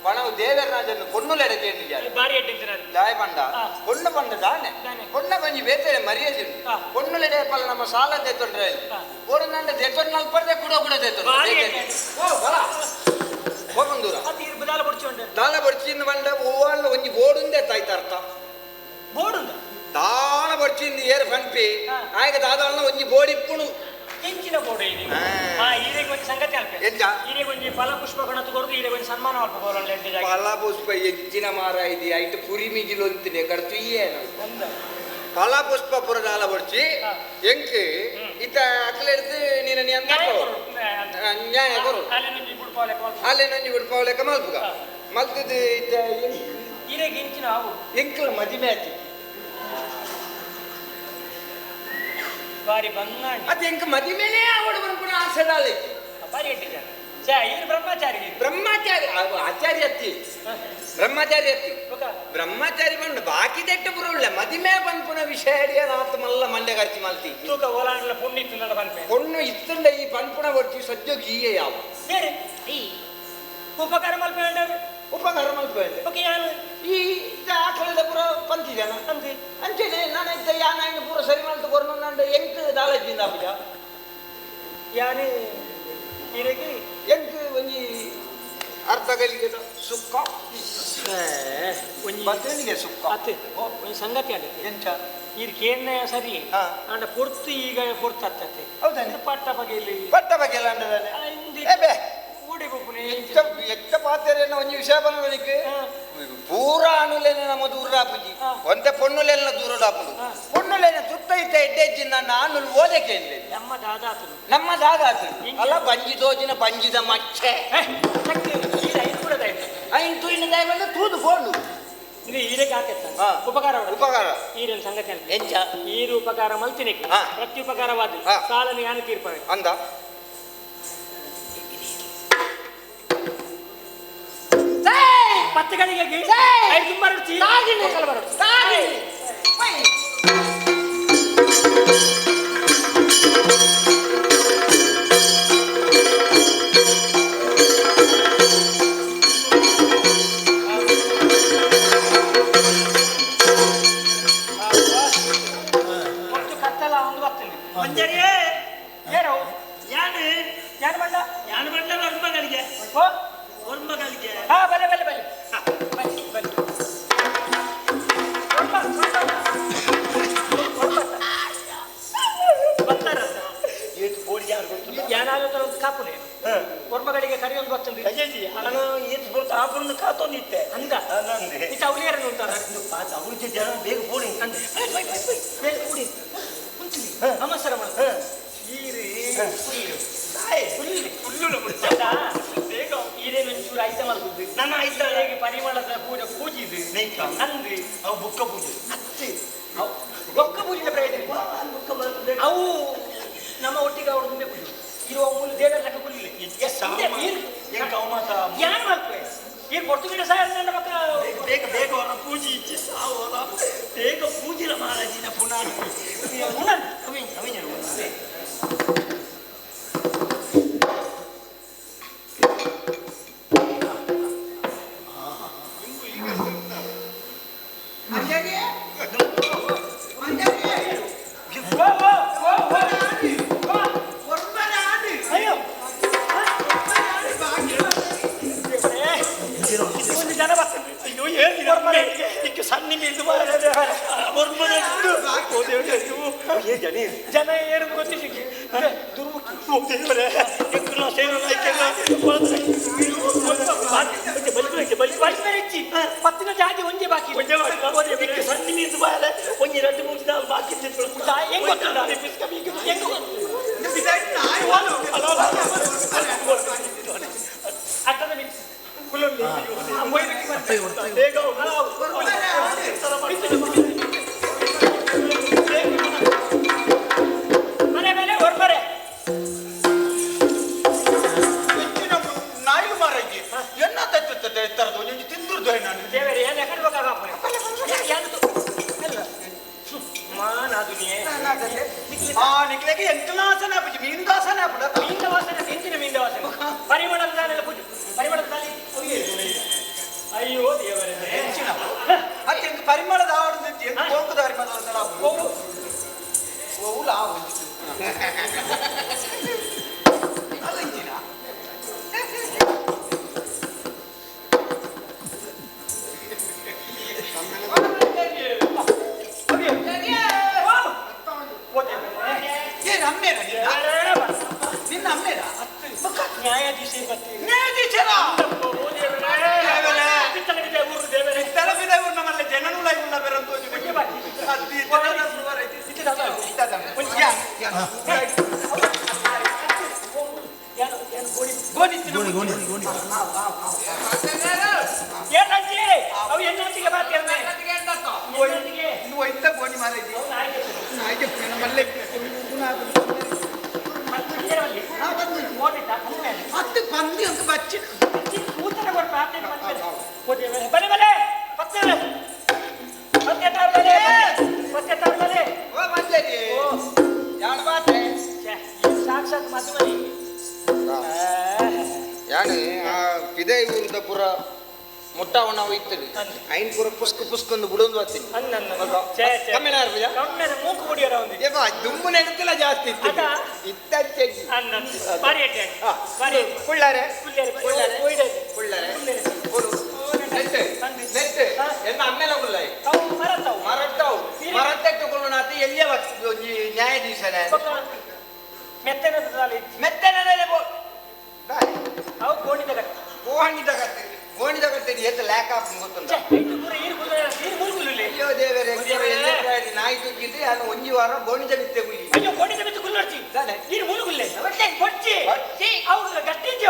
ಪಣವು ದೇವರಾಜನ್ನು ಪೊಣ್ಣುಲೆಡ ಕೇಳಿದ್ದಾರೆ ಬಾರಿ ಅಡ್ಡಿದ್ದೀರ ದಾಯ ಪಂಡ ಹಾ. ಪೊಣ್ಣು ಪಂಡ ದಾನೆ ದಾನೆ. ಪೊಣ್ಣ ಕೊಂಚಿ ಬೇತೇನೆ ಮರ್ಯಾದೆ ಹಾ. ಪೊಣ್ಣುಲೆಡೆ ಪಲ್ಲ ನಮ್ಮ ಸಾಲ ತೆತ್ತೊಂಡ್ರೆ ಹಾ. ಓಡನಂಡ ತೆತ್ತೊಂಡು ನಲ್ಪರ್ದೆ ಕೂಡ ಬಾರಿ ಓ ಬಲ ಹೋಗಂದೂರ ಅದು ಇರು ಬದಾಲ ಪಡ್ಚೊಂಡೆ ದಾಲ ಬಡ್ಚಿಂದ ಬಂಡ ಹೂವಲ್ಲ ಒಂಜಿ ಬೋಡುಂದೆ ತಾಯ್ತ ಅರ್ಥ ಬೋಡುಂದ ದಾಳ ಬಡ್ಚಿಂದ ಏರ್ ಪಂಪಿ ಹಾ. ಆಗ ದಾದವನ್ನ ಒಂಜಿ ಬೋಡಿಪ್ಪುಣು ಎಂಚಿನ ಬೋರ್ಡ್ ಇದೆ ಈರೆಗೆ ಒಂದು ಸಂಗತಿ ಅಲ್ಪ ಎಂತ ಈರೆಗೆ ಒಂದು ಫಲ ಪುಷ್ಪ ಗಣ ತಗೊಳ್ದು ಈರೆಗೆ ಒಂದು ಸನ್ಮಾನ ಅಲ್ಪ ಗೋರಲ್ಲ ಫಲ ಪುಷ್ಪ ಹೆಚ್ಚಿನ ಮಾರ ಇದೆ ಐಟು ಪುರಿ ಮಿಗಿಲು ಅಂತಿದೆ ಕಡ್ತು ಏನು ಫಲ ಪುಷ್ಪ ಪುರದಾಲ ಬರ್ಚಿ ಎಂಕ್ ಇತ್ತ ಅಕ್ಲೆಡ್ದು ನೀನು ನೀ ಅಂತ ನ್ಯಾಯ ಕೊರು ಅಲ್ಲೇ ನಂಜಿ ಬಿಡ್ಪಾವ ಲೆಕ್ಕ ಮಲ್ಪುಗ ಮಲ್ತದ್ದು ಇತ್ತ ಈರೆಗೆ ಎಂಚಿನ ಅವು ಎಂಕ್ಲ ಮದಿಮೆ ಆಚಿ ಬಾರಿ ಬಂಗಾಣಿ ಅದು ಎಂಕ್ ಮದಿಮೆನೇ ಅವಡು ಬರ್ಕೊಂಡು ಆಸೆದಾಲೆ ಬಾರಿ ಇಟ್ಟಿದ್ದಾರೆ ಈರು ಬ್ರಹ್ಮಚಾರಿ ಬ್ರಹ್ಮಚಾರಿ ಆಚಾರ್ಯ ಅತ್ತಿ ಬ್ರಹ್ಮಚಾರಿ ಅತ್ತಿ ಬ್ರಹ್ಮಚಾರಿ ಬಂದು ಬಾಕಿ ದೆಟ್ಟ ಬುರುಳ್ಳೆ ಮದಿಮೆ ಬಂದ್ಪುನ ವಿಷಯ ಹಿಡಿಯ ನಾತು ಮಲ್ಲ ಮಂಡ್ಯ ಖರ್ಚಿ ಮಲ್ತಿ ತೂಕ ಓಲಾಂಡ್ಲ ಪುಣ್ಯ ಇತ್ತು ಬಂದ್ಪೆ பொண்ணு ಇತ್ತಂಡ ಈ ಪನ್ಪುಣ ಬರ್ತಿ ಸದ್ಯೋಗಿ ಈಯೆ ಯಾವ ಬೇರೆ ಈ ಉಪಕಾರ ಮಲ್ಪೆ ಉಪಕಾರ ಮಲ್ಪೆ ಓಕೆ ಯಾರು ಈ ಆಕಳದ ಪುರ ಪಂತಿ ಜನ ಅಂತೆ ಅಂಚೆನೆ ನಾನು ಇದ್ದ ಯಾನ ಪೂರ ಸರಿ ಮಲ್ತು ಕೊರ್ನು ನಂಡು ಎಂಕ್ ದಾಲಜಿಂದ ಆಪುಜ ಯಾರೇ ಈರೆಗೆ ಎಂಕ್ ಒಂಜಿ ಅರ್ಧ ಗಲಿಗೆದ ಸುಕ್ಕ ಒಂಜಿ ಬತ್ತನಿಗೆ ಸುಕ್ಕ ಅತ್ತೆ ಒಂದು ಸಂಗತಿ ಅಲ್ಲ ಎಂಚ ಈರ್ ಕೇಂದ್ರ ಸರಿ ಹಾ. ಅಂಡ ಪೊರ್ತು ಈಗ ಪೊರ್ತು ಹತ್ತತ್ತೆ ಹೌದಾನೆ ಪಟ್ಟ ಬಗೆಯಲ್ಲಿ ಪಟ್ಟ ಬಗ್ಗೆ ಎಲ್ಲ ಅಂಡದಾನೆ ಏ ಊಡಿ ಬೊಪ್ಪುನೆ ಎತ್ತ ಪಾತ್ರೆನ ಒಂಜಿ ವಿಷಯ ಬಂದವನಿಗೆ ಪೂರ ಅನುಲೇನೆ ನಮ್ಮ ದೂರ ಆಪುಜಿ ಒಂದೇ ಪೊಣ್ಣುಲೆಲ್ಲ ದೂರ ಆಪುದು ಪೊಣ್ಣುಲೇನೆ ತುತ್ತ ಇತ್ತ ಎಡ್ಡೆಜ್ಜಿನ ನಾನು ಓದಕ್ಕೆ ನಮ್ಮ ದಾದಾತರು ನಮ್ಮ ದಾದಾತು ಅಲ್ಲ ಬಂಜಿ ದೋಜಿನ ಬಂಜಿದ ಮಚ್ಚೆ ಐನ್ ತೂಯಿನ ದಯವನ್ನು ತೂದು ಕೊಂಡು ಇದು ಈರೆಗೆ ಹಾಕತ್ತ ಹಾ. ಉಪಕಾರ ಉಪಕಾರ ಈರನ್ ಸಂಗತಿ ಅಲ್ಲ ಎಂಚ ಈರು ಉಪಕಾರ ಮಲ್ತಿನಿ ಹಾ. ಪ್ರತ್ಯುಪಕಾರವಾದ ಹಾ. ಸಾಲನ ಯಾನು ತೀರ್ಪವೆ ಅಂದ ಪತ್ತಗಳಿಗೆ ಐದು ತುಂಬ ರುಚಿ ಒಟ್ಟು ಕತ್ತಲ ಒಂದು ಬರ್ತೇನೆ ಮಂಜರಿಯೇ ಏನು ಯಾನು ಯಾರು ಬಂದ ಯಾನು ಬಂದ ಒರ್ಮಗಳಿಗೆ ಓ ಒರ್ಮಗಳಿಗೆ ಹಾ ಬಲೆ ಬಲೆ ಬಲೆ ಬನ್ನಿ ಬನ್ನಿ ಬರ್ತಾರ ಏತು ಬೋಡಿ ಯಾರು ಗೊತ್ತಿಲ್ಲ ಏನಾಗುತ್ತೆ ಒಂದು ಕಾಪುನೆ ಒರ್ಮಗಳಿಗೆ ಕರೆಯೊಂದು ಬರ್ತಂದ್ರೆ ಅಜ್ಜಿ ನಾನು ಏತು ಬರ್ತಾ ಆಪುರನ್ನು ಕಾತೊಂದಿತ್ತೆ ಅಂದ ನಂದೆ ಇತ್ತ ಅವಳಿಯರನ್ನು ಅಂತಾರ ಅವ್ರಿಗೆ ಜನ ಬೇಗ ಬೋಡಿ ಅಂದೆ ಬೇಗ ಕುಡಿ ಕುಂತಿನಿ ನಮಸ್ಕಾರ ಮಾಡ ಈರಿ ಬೇಗ ಈರೇನು ಒಂಚೂರು ಐಟಮ್ ಆಗ್ತದೆ ನನ್ನ ಆಯ್ತಾ ಹೇಗೆ ಪರಿಮಳದ ಪೂಜೆ ಪೂಜಿದು ನೈಕ ಅಂದ್ರೆ ಅವು ಬುಕ್ಕ ಪೂಜೆ ಅತ್ತೆ ಒಕ್ಕ ಪೂಜಿನ ಪ್ರಯೋಜನ ಅವು ನಮ್ಮ ಒಟ್ಟಿಗೆ ಅವ್ರ ಮುಂದೆ ಪೂಜೆ ಇರುವ ಮೂಲ ದೇವರ ಲೆಕ್ಕ ಪೂಜಿಲ್ಲ ಯಾರು ಮಾಡ್ತೇವೆ ಈಗ ಪೊರ್ತುಗೀಡ ಸಾಯಂಡ ಮಕ್ಕ ಬೇಗ ಬೇಗ ಅವರ ಪೂಜೆ ಇಚ್ಛೆ ಸಾವಲ್ಲ ಬೇಗ ಪೂಜಿಲ ಮಹಾರಾಜಿನ ಪುನಃ ಅಯ್ಯೋ ಒಂದು ಜನ ಬರ್ತದೆ ಅಯ್ಯೋ ಹೇಳ್ತೀನಿ ಇದಕ್ಕೆ ಸಣ್ಣ ಮೀನು ಜನ ಏನು ಗೊತ್ತಿಲ್ಲ ಪತ್ತಿನ ಜಾತಿ ಒಂದೇ ಬಾಕಿ ಸಣ್ಣ ಮೀನು ಬಾಯಲ್ಲ ಒಂಜಿ ರಡ್ಡು ಮೂರು ದಿನ ಬಾಕಿ ಹೆಂಗ್ ಗೊತ್ತಿಲ್ಲ ಅರ್ಥದ ಬೇಗ ಮನೆ ಮೇಲೆ ಹೊರಬರೆ ನಾಯಿಗೆ ಮಾರಾಗಿ ಎನ್ನ ತಚ್ಚುತ್ತದೆ ತರದು ಒಂಜಿ ತಿಂದುರ್ದು ನಾನು ದೇವರೇ ಏನು ಎಕಡೆ ಬೇಕಾಗಪ್ಪನೆ ಮಾನಾದುನಿಯೇ ನಿಕ್ಲೆಗೆ ಎಂಕಲಾಸನ ಆಪುಜಿ ಮೀನು ದಾಸನ ಆಪುಡ ಮೀನಿನ ವಾಸನೆ ತಿಂತಿನ ಮೀನಿನ ವಾಸನೆ ಪರಿಮಳದ ದಾನೆಲ್ಲ ಪೂಜೆ ಪರಿಮಳದ ದಾಲಿ ಅಯ್ಯೋ ದೇವರೇ ಹೆಚ್ಚಿನ ಮತ್ತೆ ಎಂಕ ಪರಿಮಳದ ಆಡುದಂತೆ ಎಂಕ ಕೋಂಕದ ಪರಿಮಳದ ಹೋಗು ಓವುಲ ಅಲ್ಲಿಂಚಿನ ಏನು ಅಮ್ಮೇನ ಏನಂತಿ ಅವು ಎನ್ನೊತ್ತಿಗೆ ಮಾತಾಡ್ದೆ నువ్వు ఇంత పోని మారేది మళ్ళీ ಮತ್ತೆ ಬಂದಿ ಅಂತ ಬಚ್ಚಿ ಕೂತನ ಕೊಟ್ಟು ಬಲೆ ಬಲೆ ಮತ್ತೆ ಮತ್ತೆ ತರಬಲೆ ಮತ್ತೆ ತರಬಲೆ ఓ మళ్ళీ యాడ బాతే ಸಾಕ್ಷಾತ್ ಮದುವೆ ಯಾನೆ ಆ ವಿದಯ ಊರದ ಪುರ ಮುಟ್ಟವಣ್ಣ ಹೋಯ್ತದೆ ಐನ್ ಪುರ ಪುಸ್ಕೊಂದು ಬಿಡೋದು ಬರ್ತೀನಿ ಕಮ್ಮಿನ ಮೂಕು ಕುಡಿಯೋರ ಒಂದು ದುಂಬು ನೆನಪಿಲ್ಲ ಜಾಸ್ತಿ ಇತ್ತು ಇತ್ತಂತೆ ಕುಳ್ಳಾರೆ ನೆಟ್ಟು ಎನ್ನ ಅಮ್ಮೆಲ ಕುಳ್ಳಾಯಿ ಮರಟ್ಟವು ಮರಟ್ಟೆಟ್ಟು ಕುಳ್ಳನಾತಿ ಎಲ್ಲಿಯ ನ್ಯಾಯಾಧೀಶನ ಮೆತ್ತನೆ ಅವು ಗೋಣಿದ ಗೋಣಿದ ಕಟ್ಟೆಡಿ ಎತ್ತ ಲ್ಯಾಕ್ ಆಫ್ ಗೊತ್ತುಂಟ ಅಯ್ಯೋ ದೇವರೇ ನಾಯಿ ತುಕ್ಕಿದ್ದು ನಾನು ಒಂಜಿ ವಾರ ಗೋಣಿದ ಬಿತ್ತೆ ಗುಳ್ಳಿ ಅಯ್ಯೋ ಗೋಣಿದ ಬಿತ್ತು ಗುಲ್ಲರ್ಚಿ ನೀರು ಮೂರು ಗುಲ್ಲೆ ಕೊಡ್ಚಿ ಅವ್ರು ಗಟ್ಟಿಂಜಿ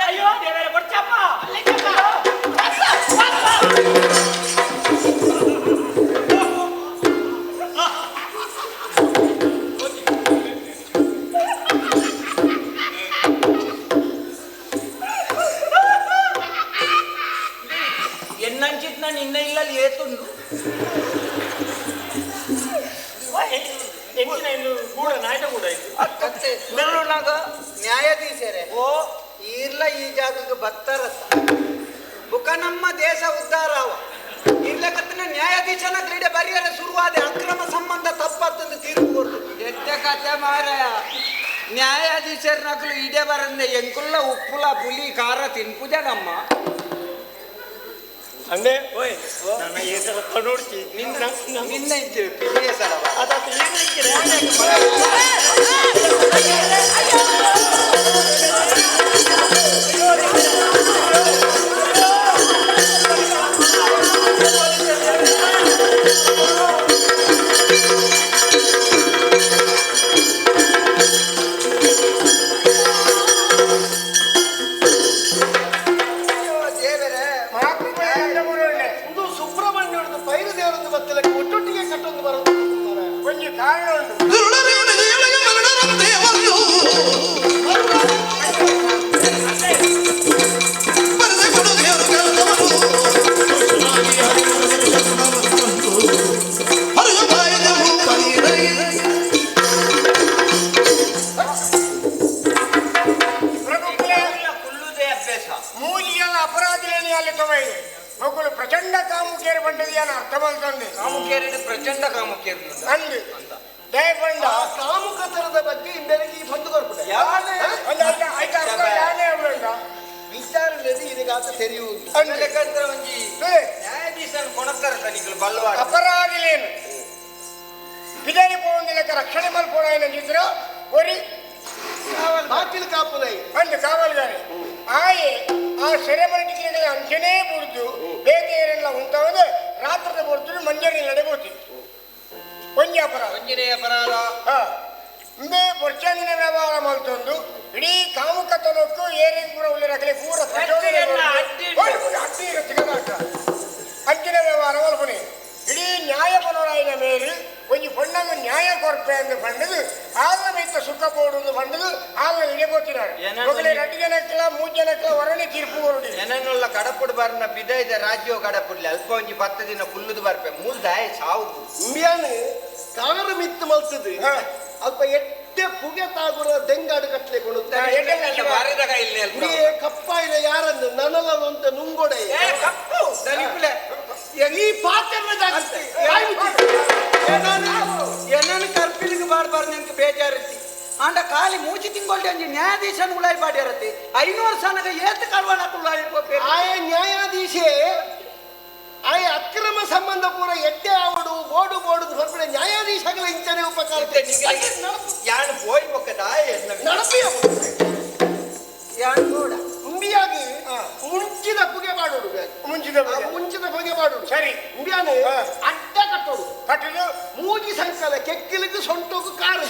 ಅಯ್ಯೋ ದೇವರೇ ಕೊಡ್ಚಪ್ಪ ఎన్నంచిత్ నన్ను ఇన్న ఇళ్ళలు ఏతుండు ಕೂಡ ನಾಯ್ಡ ಕೂಡ నాకు న్యాయాధీశరే ఓ ఈర్ల ఈ జాగకు బత్తరತ್ತ ಬುಕ ನಮ್ಮ ದೇಶ ಉದ್ಧಾರ ಅವ ಇರ್ಲಕತ್ತಿನ ನ್ಯಾಯಾಧೀಶನ ಕ್ರೀಡೆ ಬರಿಯರ ಶುರುವಾದ ಅಕ್ರಮ ಸಂಬಂಧ ತಪ್ಪತ್ತಂದು ತೀರ್ಪು ಕೊಡ್ತು ಎತ್ತ ಕತೆ ಮಾರಾಯ ನ್ಯಾಯಾಧೀಶರ ನಕಲು ಇಡೆ ಬರಂದೆ ಎಂಕುಲ್ಲ ಉಪ್ಪುಲ ಪುಲಿ ಖಾರ ತಿನ್ಪುಜ ನಮ್ಮ ಅಂದ್ರೆ ಓಯ್ ನನ್ನ ಏಸರ ಕಣ್ಣೋಡ್ತಿ ನಿನ್ನ ಇದ್ದೇವೆ ಪಿಲಿಯ ಸಲವ ಅದಾತ ಏನು ಇಕ್ಕಿರೆ ಪ್ರಚಂಡ ಕಾಮುಕೇರಿ ಬಂಡದಿ అని ಅರ್ಥವಂತಂದೆ ಕಾಮುಕೇರಿ ಪ್ರಚಂಡ ಕಾಮುಕೇರಿ ಅಂದು ದಯಪಂಡ ಕಾಮುಕತನದ ಬಗ್ಗೆ ಇಂದರಿಗೆ ಬಂದು ಬರ್ಬಿಟ್ಟೆ ಯಾನೆ ಯಾನೇ ಅವಳಂಡ ವಿಚಾರ లేదు ಇದೀಗಾತ ತೆರೆಯುವುದು ಲೆಕ್ಕಂತರ ಒಂಜಿ ನ್ಯಾಯಾಧೀಶನ ಕೊಣತ್ತರ ತನಿಗಳು ಬಲ್ಲವಾಡ ಅಪರಾಧಿಲೇನು ಬಿದರಿ ಪೋಂದಿ ಲೆಕ್ಕ ರಕ್ಷಣೆ ಮಲ್ಪೋಣ ಚಿತ್ರ ಒರಿ ಬಾಕಿಲು ಕಾಪುನೈ ಅಂದು ಕಾವಲ್ಗಾರಿ ಆಯೆ ಆ ಸೆರೆಮನೆಗೆ ಅಂಚನೆ ಬುಡ್ದು ಬೇತೆಯರೆಲ್ಲ ಉಂಟಾவது ರಾತ್ರದ ಬರ್ತದೆ ಮಂಜರಿ ನಡೆಬೋತಿ ಒಂಜಿ ಅಪರಾಧ ಒಂಜಿನೇ ಅಪರಾಧ ಇಂದೇ ಪೊರ್ಚಂಗಿನ ವ್ಯವಹಾರ ಮಲ್ತೊಂದು ಇಡೀ ಕಾಮುಕತನಕ್ಕೂ ಏರಿಂಗ್ ಪೂರ ಉಳಿರಕಲೆ ಪೂರ ಅಂಚಿನ ವ್ಯವಹಾರ ಮಲ್ಪನೆ ಇಡೀ ನ್ಯಾಯ ಪನೋಡಾಯಿನ ಮೇಲೆ ಒಂಜಿ ಪೊಣ್ಣಂಗ ನ್ಯಾಯ ಕೊರ್ಪೆ ಅಂದು ಪಂಡದು ಆಗ ಮಿತ್ತ ಸುಖ ಪೋಡುದು ಪಂಡದು ಆಗ ಇಡಬೋತಿನಾರು ಒಗಲೆ 2 ಜನಕ್ಕೆಲ್ಲ 3 ಜನಕ್ಕೆಲ್ಲ ಹೊರನೆ ತೀರ್ಪು ಹೊರಡಿ ಜನನ್ನುಳ್ಳ ಕಡಪುಡು ಬರ್ನ ಬಿದೈದ ರಾಜ್ಯೋ ಕಡಪುಡ್ಲಿ ಅಲ್ಪ ಒಂಜಿ 10 ದಿನ ಕುಲ್ಲುದು ಬರ್ಪೆ ಮೂಲ್ ದಾಯ ಸಾವು ಇಂಬಿಯಾನು ಕಾರ ಮಿತ್ತು ಮಲ್ತದು ಅಲ್ಪ ಎಟ್ಟೆ ಪುಗೆ ತಾಗುರ ದೆಂಗಾಡು ಕಟ್ಲೆ ಕೊಡುತ್ತೆ ಕಪ್ಪಾಯಿನ ಯಾರನ್ನು ನನಲ ಅಂತ ನುಂಗೊಡೆ ಕಪ್ಪು ದನಿಪುಲೆ ಈ ಪಾತ್ರೆ ಜಾಗತ್ತೆ ಏನನ್ನು ಕರ್ಪಿಲಿಗೆ ಬಾರ್ಬಾರ್ದು ನಿಂತು ಬೇಜಾರತಿ ಅಂಡ ಖಾಲಿ ಮೂಚಿ ತಿಂಗೊಳ್ಳಿ ಅಂಜಿ ನ್ಯಾಯಾಧೀಶನ ಉಳಾಯಿ ಬಾಡ್ಯಾರತಿ 500 ಸನಗ ಏತ್ ಕಲ್ವನ ಉಳಾಯಿ ಆಯ ನ್ಯಾಯಾಧೀಶೆ ಆಯ ಅಕ್ರಮ ಸಂಬಂಧ ಪೂರ ಎಡ್ಡೆ ಆವಡು ಬೋಡು ಬೋಡುದು ಹೊರಪಡೆ ನ್ಯಾಯಾಧೀಶಗಳ ಇಂಚನೆ ಉಪಕಾರ ಯಾನು ಹೋಯ್ ಬೊಕ್ಕದ ನಡಪಿಯ ಯಾನು ನೋಡ ಉಂಬಿಯಾಗಿ ಮುಂಚಿದ ಪುಗೆ ಮಾಡೋಡು ಮುಂಚಿದ ಪುಗೆ ಮಾಡೋಡು ಸರಿ ಉಂಬಿಯಾನು ಅಡ್ಡ ಕಟ್ಟೋಡು ಕಟ್ಟಲು ಮೂಜಿ ಸಂಕಲ ಕೆಕ್ಕಿಲಿಕ್ಕೆ ಸೊಂಟೋಗು ಕಾರು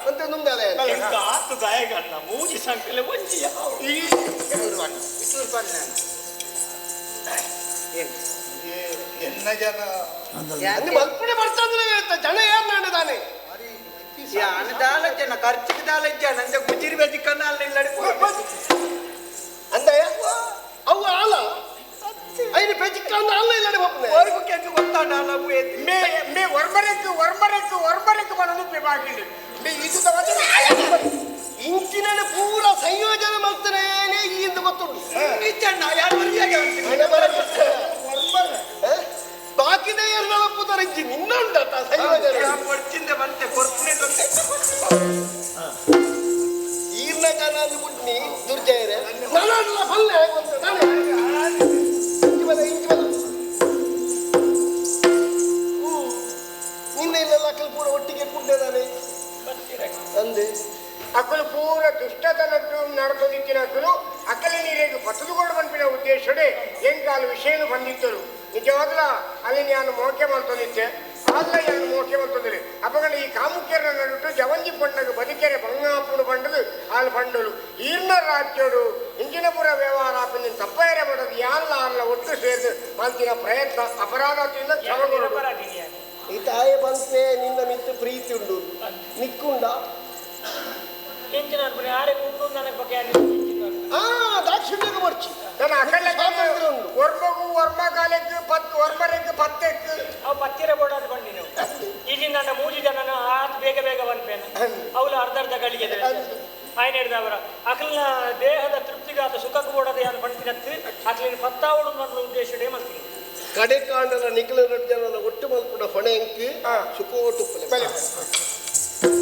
ಅಂತ ನುಂಗಲೆ ಎಂತ ಆತು ಗಾಯಗಣ್ಣ ಮೂಜಿ ಸಂಕಲೆ ಒಂಜಿ ಈ ಎನ್ನ ಜನ ಮಲ್ಪನೆ ಬರ್ತಂದ್ರೆ ಜನ ಏನ್ ನಡೆದಾನೆ ಅನದಾಲ ಖರ್ಚಿಗೆ ದಾಲಜ್ಜ ನಂಗೆ ಗುಜಿರಿ ಬೆಜಿಕನ್ನ ಅಲ್ಲಿ ಅಂದಯ್ಯ ಅವು ಆಲ ಐದು ಪೆಚಿಕ್ಕಂದ ಅಲ್ಲ ಇಲ್ಲಡೆ ಹೋಗ್ನೆ ಗೊತ್ತಾಡ ನಾವು ಮೇ ವರ್ಮರಕ್ಕೆ ಬರೋದು ಬಾಗಿಲು ಮೇ ಇದು ಇಂಚಿನ ಪೂರ ಸಂಯೋಜನೆ ಮಾಡ್ತಾನೇನೆ ಈ ಅಂತ ಗೊತ್ತುಂಟು ಬಾಕಿದ ಎಲ್ಲ ಒಪ್ಪುತ್ತಾರೆ ಇಂಚಿ ನಿನ್ನುಂಟ ಸಂಯೋಜನೆ ಕೊಡ್ಚಿಂದೆ ಬಂತೆ ಕೊಡ್ತೀನಿ ಈರ್ನ ಜನ ಅಂದ್ಬಿಟ್ನಿ ದುರ್ಜಯರೇ ನಾನಲ್ಲ ಬಲ್ಲೆ ಅಂತ ನಾನೇ ಇಂಚಿ ಬದ ನಿನ್ನೆ ಇಲ್ಲೆಲ್ಲ ಅಕ್ಕಲ್ ಪೂರ ಒಟ್ಟಿಗೆ ಕುಡ್ಡೆದಾನೆ ಅಂದೆ ಅಕ್ಕಲು ಪೂರ ದುಷ್ಟತನದ್ದು ನಡೆದೊಂದಿತ್ತಿನಕ್ಕಲು ಅಕ್ಕಲ ನೀರಿಗೆ ಪತ್ತದುಕೊಂಡು ಬಂದಿನ ಉದ್ದೇಶಡೆ ಎಂಕಾಲು ವಿಷಯನು ಬಂದಿದ್ದರು ನಿಜವಾಗ್ಲ ಅಲ್ಲಿ ನಾನು ಮೋಕೆ ಮಾಡ್ತೊಂದಿದ್ದೆ ಆದ್ರೆ ನಾನು ಮೋಕೆ ಮಾಡ್ತೊಂದಿರಿ ಅಪ್ಪಗಳ ಈ ಕಾಮುಕ್ಯರನ್ನ ನಡುಟ್ಟು ಜವಂಜಿ ಪಂಡಗ ಬದುಕೆರೆ ಬಂಗಾಪುಡು ಬಂಡದು ಅಲ್ಲಿ ಬಂಡಲು ಈರ್ನ ರಾಜ್ಯೋಡು ಇಂಜಿನಪುರ ವ್ಯವಹಾರ ಆಪಿನ ತಪ್ಪೇರೆ ಮಾಡೋದು ಯಾರಲ್ಲ ಒಟ್ಟು ಸೇರಿದು ಮಂತಿನ ಪ್ರಯತ್ನ ಅಪರಾಧದಿಂದ ಕ್ಷಮಗಳು ಈ ತಾಯಿ ಬಂತೆ ನಿನ್ನ ಮಿತ್ತು ಪ್ರೀತಿ ಉಂಡು ನಿಕ್ಕುಂಡ ಎಂಚಿನ ಯಾರೇ ಉಂಟು ನನಗೆ ಬಗ್ಗೆ ದಾಕ್ಷಿಣ್ಯಕ್ಕೆ ಮರ್ಚಿ ನನ್ನ ಅಕ್ಕಲ್ಲ ಸ್ವಾತಂತ್ರ್ಯ ಉಂಡು ವರ್ಮಗು ವರ್ಮಗಾಲಕ್ಕೆ ವರ್ಮರೆಗೆ ಪತ್ತೆಕ್ಕೆ ಅವು ಪತ್ತಿರ ಬೋಡಾದ ಬಂಡಿ ನೀವು ಈಗಿನ ನನ್ನ ಮೂಜಿ ಜನನ ಆತ್ ಬೇಗ ಬಂದ್ಪೇನ ಅವಳು ಅರ್ಧ ಗಳಿಗೆ ಆಯ್ನ ಹಿಡಿದವರ ಅಕಲ್ನ ದೇಹದ ತೃಪ್ತಿಗಾದ ಸುಖಕ್ಕೆ ಬೋಡದ ಯಾರು ಬಂದಿರತ್ತೆ ಅಕಲಿನ ಪತ್ತಾವಡು ನನ್ನ ಉದ್ದೇಶಡೆ ಮಾಡ್ತೀನಿ ಕಡೆ ಕಾಂಡಲ ನಿಖಿಲ ಜನನ ಒಟ್ಟು ಮಲ್ಪುಡ ಹೊಣೆ ಎಂಕು ಸುಕೋಟು